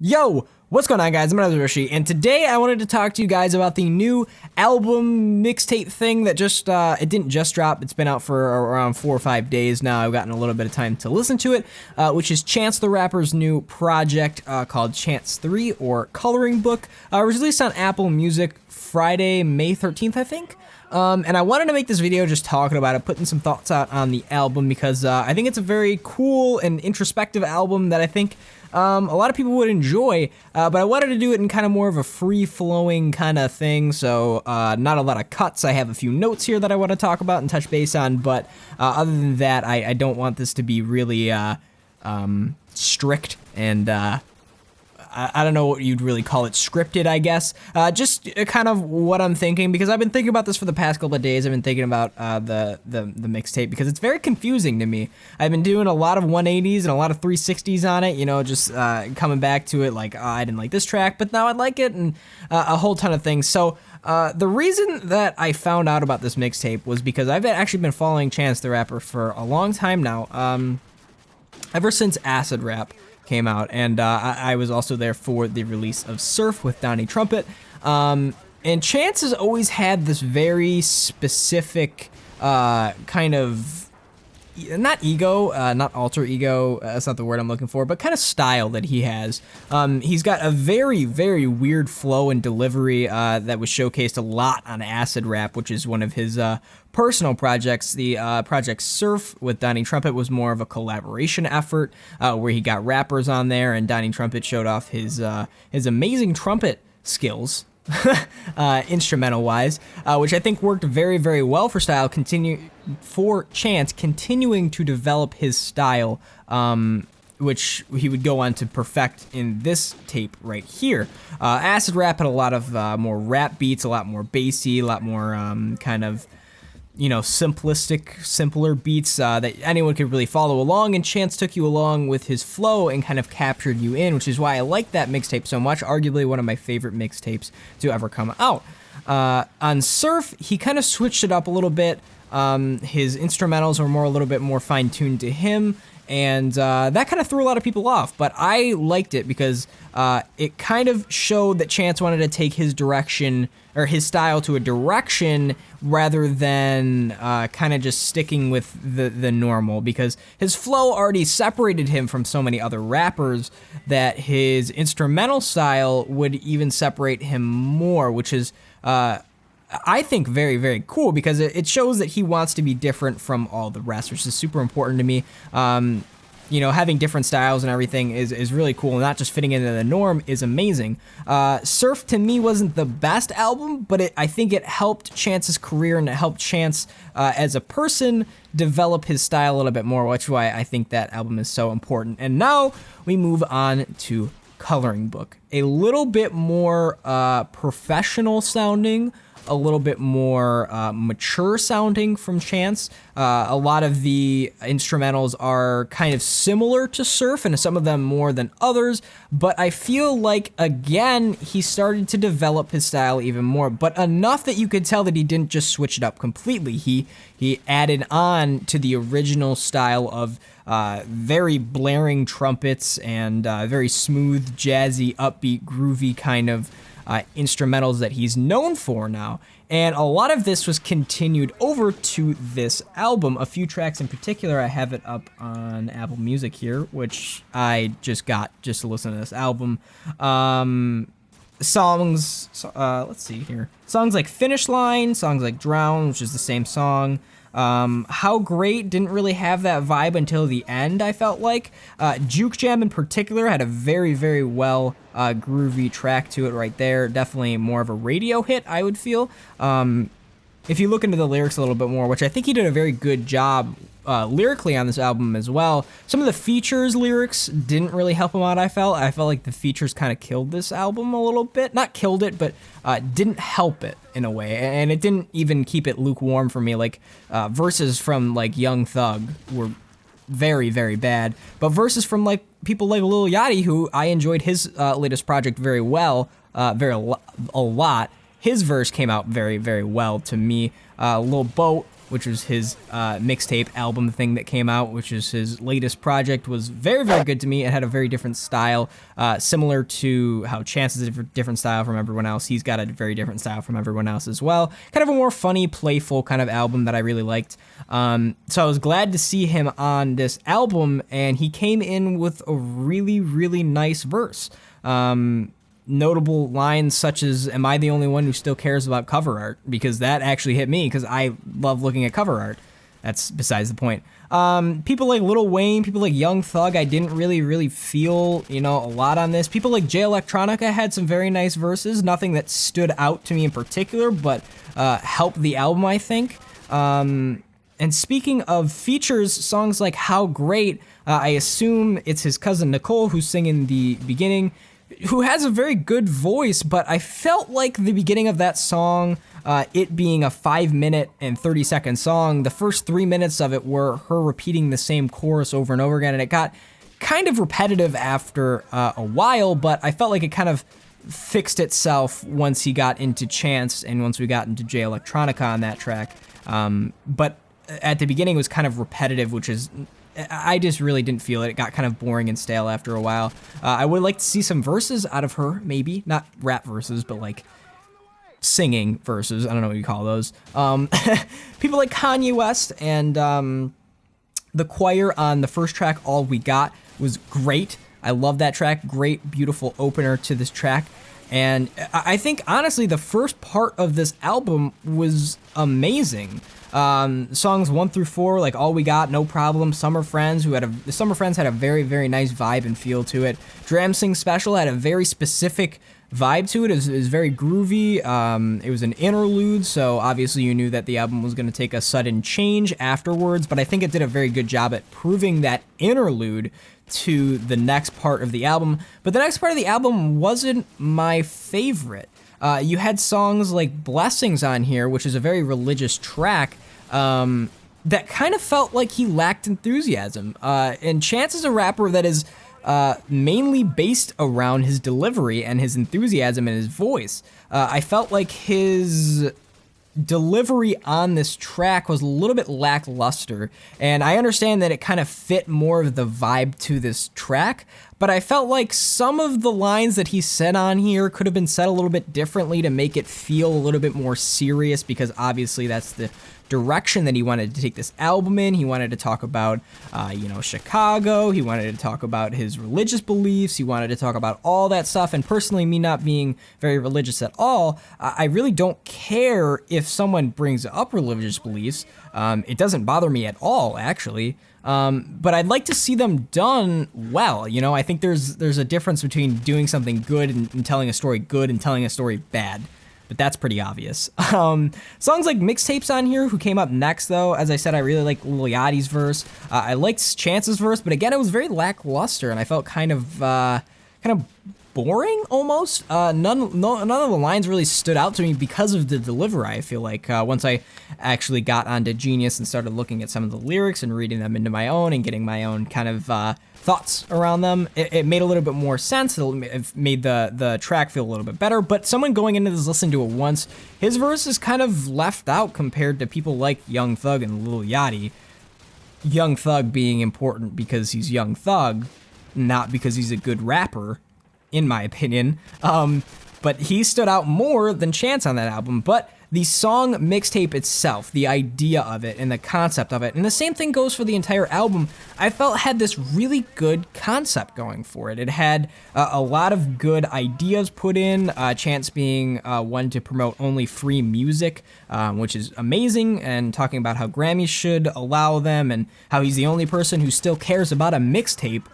Yo, what's going on, guys? My name is Rishi, and today I wanted to talk to you guys about the new album mixtape thing that it didn't just drop. It's been out for around 4 or 5 days now. I've gotten a little bit of time to listen to it, which is Chance the Rapper's new project called Chance 3, or Coloring Book. It was released on Apple Music Friday, May 13th, I think. And I wanted to make this video just talking about it, putting some thoughts out on the album, because I think it's a very cool and introspective album that I think a lot of people would enjoy, but I wanted to do it in kind of more of a free-flowing kind of thing, so not a lot of cuts. I have a few notes here that I want to talk about and touch base on, but other than that, I don't want this to be really strict and I don't know what you'd really call it, scripted, I guess. Just kind of what I'm thinking, because I've been thinking about this for the past couple of days. I've been thinking about the mixtape, because it's very confusing to me. I've been doing a lot of 180s and a lot of 360s on it, you know, just coming back to it like, oh, I didn't like this track, but now I like it, and a whole ton of things. So the reason that I found out about this mixtape was because I've actually been following Chance the Rapper for a long time now, ever since Acid Rap came out, and I was also there for the release of Surf with Donnie Trumpet, and Chance has always had this very specific kind of, not ego, not alter ego, that's not the word I'm looking for, but kind of style that he has. He's got a very, very weird flow and delivery that was showcased a lot on Acid Rap, which is one of his personal projects. The project Surf with Donnie Trumpet was more of a collaboration effort, where he got rappers on there, and Donnie Trumpet showed off his amazing trumpet skills, instrumental wise, which I think worked very, very well for Chance continuing to develop his style, which he would go on to perfect in this tape right here. Acid Rap had a lot of more rap beats, a lot more bassy, a lot more kind of, you know, simpler beats that anyone could really follow along, and Chance took you along with his flow and kind of captured you in, which is why I like that mixtape so much. Arguably one of my favorite mixtapes to ever come out. On Surf, he kind of switched it up a little bit. His instrumentals were a little bit more fine-tuned to him, and that kind of threw a lot of people off, but I liked it because it kind of showed that Chance wanted to take his direction, or his style, to a direction rather than kind of just sticking with the normal, because his flow already separated him from so many other rappers that his instrumental style would even separate him more, which is I think very, very cool, because it shows that he wants to be different from all the rest, which is super important to me. You know, having different styles and everything is really cool, and not just fitting into the norm is amazing. Surf, to me, wasn't the best album, but I think it helped Chance's career, and it helped Chance as a person develop his style a little bit more, which is why I think that album is so important. And now we move on to Coloring Book. A little bit more professional sounding, a little bit more mature sounding from Chance. A lot of the instrumentals are kind of similar to Surf, and some of them more than others, but I feel like, again, he started to develop his style even more, but enough that you could tell that he didn't just switch it up completely. He added on to the original style of very blaring trumpets and very smooth, jazzy, upbeat, groovy kind of instrumentals that he's known for now. And a lot of this was continued over to this album. A few tracks in particular, I have it up on Apple Music here, which I just got just to listen to this album. Songs, let's see here. Songs like Finish Line, songs like Drown, which is the same song. How Great didn't really have that vibe until the end, I felt like. Juke Jam in particular had a very, very well groovy track to it right there. Definitely more of a radio hit, I would feel. If you look into the lyrics a little bit more, which I think he did a very good job lyrically on this album as well. Some of the features lyrics didn't really help him out, I felt. I felt like the features kind of killed this album a little bit. Not killed it, but didn't help it in a way. And it didn't even keep it lukewarm for me. Like verses from like Young Thug were very, very bad. But verses from like people like Lil Yachty, who I enjoyed his latest project very well, a lot. His verse came out very, very well to me. Lil Boat which was his mixtape album thing that came out, which is his latest project, was very, very good to me. It had a very different style, similar to how Chance is a different style from everyone else. He's got a very different style from everyone else as well. Kind of a more funny, playful kind of album that I really liked. So I was glad to see him on this album, and he came in with a really, really nice verse. Notable lines such as, "Am I the only one who still cares about cover art?" Because that actually hit me, because I love looking at cover art. That's besides the point. People like Lil Wayne, people like Young Thug, I didn't really feel, a lot on this. People like Jay Electronica had some very nice verses. Nothing that stood out to me in particular, but helped the album, I think. And speaking of features, songs like How Great, I assume it's his cousin Nicole who's singing the beginning, who has a very good voice, but I felt like the beginning of that song, it being a 5-minute and 30-second song, the first 3 minutes of it were her repeating the same chorus over and over again, and it got kind of repetitive after a while, but I felt like it kind of fixed itself once he got into Chance and once we got into Jay Electronica on that track. But at the beginning it was kind of repetitive, which is, I just really didn't feel it. It got kind of boring and stale after a while. I would like to see some verses out of her, maybe. Not rap verses, but like singing verses. I don't know what you call those. People like Kanye West and the choir on the first track, All We Got, was great. I love that track. Great, beautiful opener to this track. And I think, honestly, the first part of this album was amazing. Songs 1 through 4, like All We Got, No Problem, Summer Friends, Summer Friends had a very, very nice vibe and feel to it. Dram Sing Special had a very specific vibe to it. It was very groovy. It was an interlude, so obviously you knew that the album was going to take a sudden change afterwards, but I think it did a very good job at proving that interlude to the next part of the album. But the next part of the album wasn't my favorite. You had songs like Blessings on here, which is a very religious track, that kind of felt like he lacked enthusiasm. And Chance is a rapper that is mainly based around his delivery and his enthusiasm and his voice. I felt like his delivery on this track was a little bit lackluster, and I understand that it kind of fit more of the vibe to this track, but I felt like some of the lines that he said on here could have been said a little bit differently to make it feel a little bit more serious, because obviously that's the direction that he wanted to take this album in. He wanted to talk about, Chicago. He wanted to talk about his religious beliefs. He wanted to talk about all that stuff. And personally, me not being very religious at all, I really don't care if someone brings up religious beliefs. It doesn't bother me at all, actually. But I'd like to see them done well. I think there's a difference between doing something good and telling a story good and telling a story bad. But that's pretty obvious. Songs like Mixtape's on here, who came up next, though. As I said, I really like Lil Yachty's verse. I liked Chance's verse, but again, it was very lackluster, and I felt kind of boring almost. None of the lines really stood out to me because of the delivery. I feel like once I actually got onto Genius and started looking at some of the lyrics and reading them into my own and getting my own kind of thoughts around them, it made a little bit more sense. It made the track feel a little bit better. But someone going into this, listening to it once, his verse is kind of left out compared to people like Young Thug and Lil Yachty. Young Thug being important because he's Young Thug, not because he's a good rapper, in my opinion. But he stood out more than Chance on that album. But the song Mixtape itself, the idea of it and the concept of it, and the same thing goes for the entire album, I felt had this really good concept going for it. It had a lot of good ideas put in, Chance being one to promote only free music, which is amazing, and talking about how Grammys should allow them and how he's the only person who still cares about a mixtape.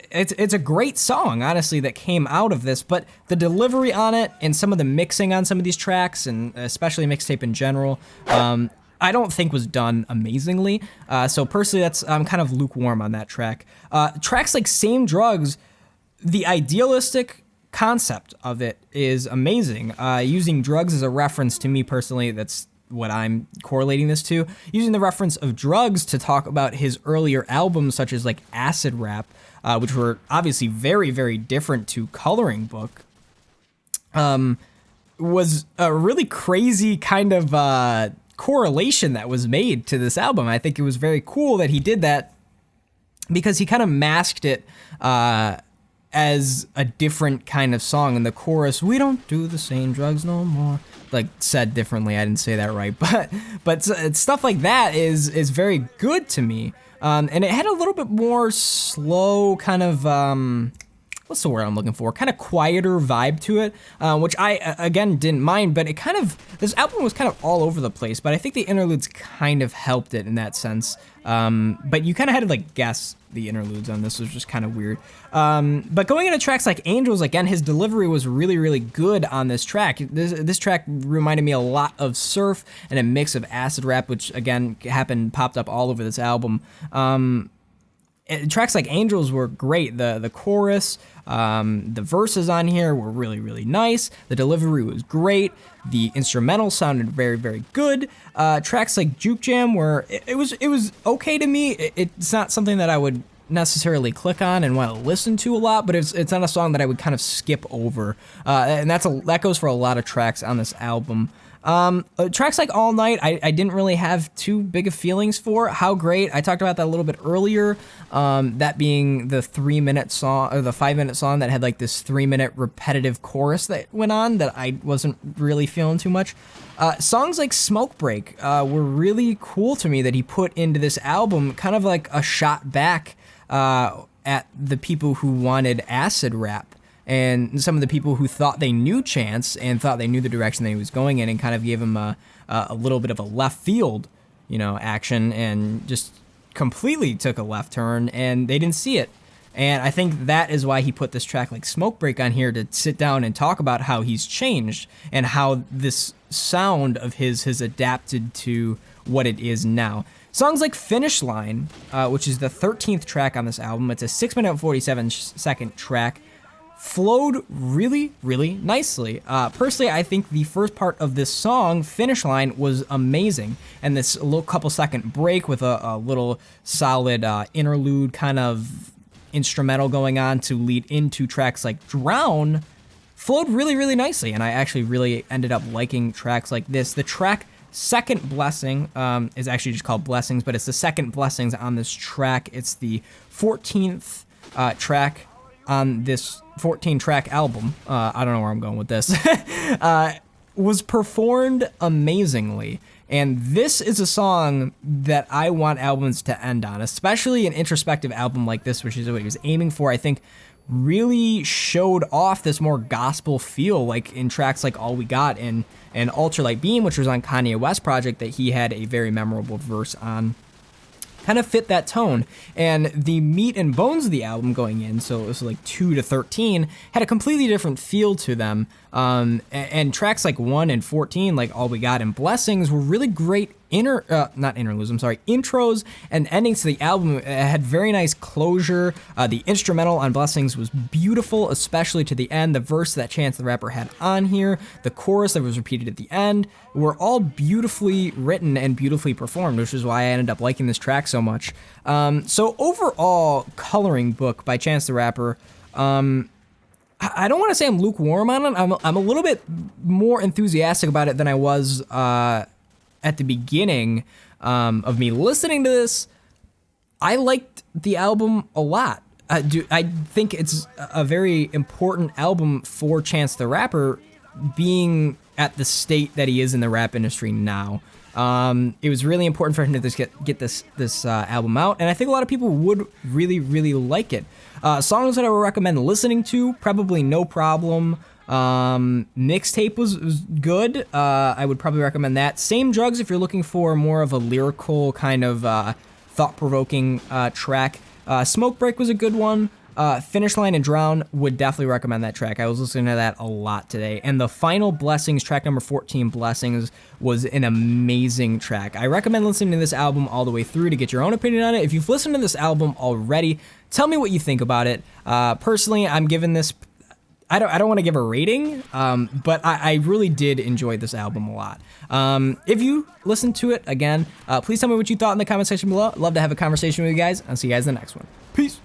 It's a great song, honestly, that came out of this, but the delivery on it and some of the mixing on some of these tracks, and especially Mixtape in general, I don't think was done amazingly. So personally, I'm kind of lukewarm on that track. Tracks like Same Drugs, the idealistic concept of it is amazing. Using drugs as a reference, to me personally, that's what I'm correlating this to. Using the reference of drugs to talk about his earlier albums, such as like Acid Rap, which were obviously very, very different to Coloring Book, was a really crazy kind of correlation that was made to this album. I think it was very cool that he did that because he kind of masked it as a different kind of song. In the chorus, we don't do the same drugs no more. Like, said differently, I didn't say that right, but stuff like that is very good to me. And it had a little bit more slow kind of, what's the word I'm looking for? Kind of quieter vibe to it, which I, again, didn't mind, but this album was kind of all over the place, but I think the interludes kind of helped it in that sense. But you kind of had to like guess the interludes on this, was just kind of weird. But going into tracks like Angels, again, his delivery was really, really good on this track. This track reminded me a lot of Surf and a mix of acid rap, which again popped up all over this album. Tracks like Angels were great. The chorus, the verses on here were really, really nice. The delivery was great. The instrumental sounded very, very good. Tracks like Juke Jam it was okay to me. It's not something that I would necessarily click on and want to listen to a lot, but it's not a song that I would kind of skip over. And that goes for a lot of tracks on this album. Tracks like All Night, I didn't really have too big of feelings for. How Great, I talked about that a little bit earlier, that being the 3-minute song, or the 5-minute song that had like this 3-minute repetitive chorus that went on that I wasn't really feeling too much. Songs like Smoke Break were really cool to me that he put into this album, kind of like a shot back at the people who wanted acid rap. And some of the people who thought they knew Chance and thought they knew the direction that he was going in, and kind of gave him a little bit of a left field, action, and just completely took a left turn, and they didn't see it. And I think that is why he put this track like Smoke Break on here, to sit down and talk about how he's changed and how this sound of his has adapted to what it is now. Songs like Finish Line, which is the 13th track on this album, it's a 6-minute and 47-second track, flowed really, really nicely. Personally, I think the first part of this song, Finish Line, was amazing. And this little couple second break with a little solid interlude kind of instrumental going on to lead into tracks like Drown flowed really, really nicely. And I actually really ended up liking tracks like this. The track Second Blessing is actually just called Blessings, but it's the second Blessings on this track. It's the 14th track on this 14-track album, I don't know where I'm going with this, was performed amazingly. And this is a song that I want albums to end on, especially an introspective album like this, which is what he was aiming for. I think really showed off this more gospel feel, like in tracks like All We Got and Ultralight Beam, which was on Kanye West project that he had a very memorable verse on. Kind of fit that tone, and the meat and bones of the album going in, so it was like 2 to 13, had a completely different feel to them, and tracks like 1 and 14, like All We Got and Blessings, were really great intros and endings to the album. It had very nice closure. The instrumental on Blessings was beautiful, especially to the end. The verse that Chance the Rapper had on here, the chorus that was repeated at the end, were all beautifully written and beautifully performed, which is why I ended up liking this track so much. So overall, Coloring Book by Chance the Rapper, I don't want to say I'm lukewarm on it. I'm a little bit more enthusiastic about it than I was at the beginning of me listening to this. I liked the album a lot. I think it's a very important album for Chance the Rapper, being at the state that he is in the rap industry now. It was really important for him to just get this album out, and I think a lot of people would really, really like it. Songs that I would recommend listening to, probably No Problem. Mixtape was good. I would probably recommend that. Same Drugs if you're looking for more of a lyrical kind of thought-provoking track. Smoke Break was a good one. Finish Line and Drown, would definitely recommend that track. I was listening to that a lot today. And the final Blessings, track number 14, Blessings, was an amazing track. I recommend listening to this album all the way through to get your own opinion on it. If you've listened to this album already, tell me what you think about it. Personally, I'm giving this, I don't want to give a rating, but I really did enjoy this album a lot. If you listened to it again, please tell me what you thought in the comment section below. I'd love to have a conversation with you guys. I'll see you guys in the next one. Peace.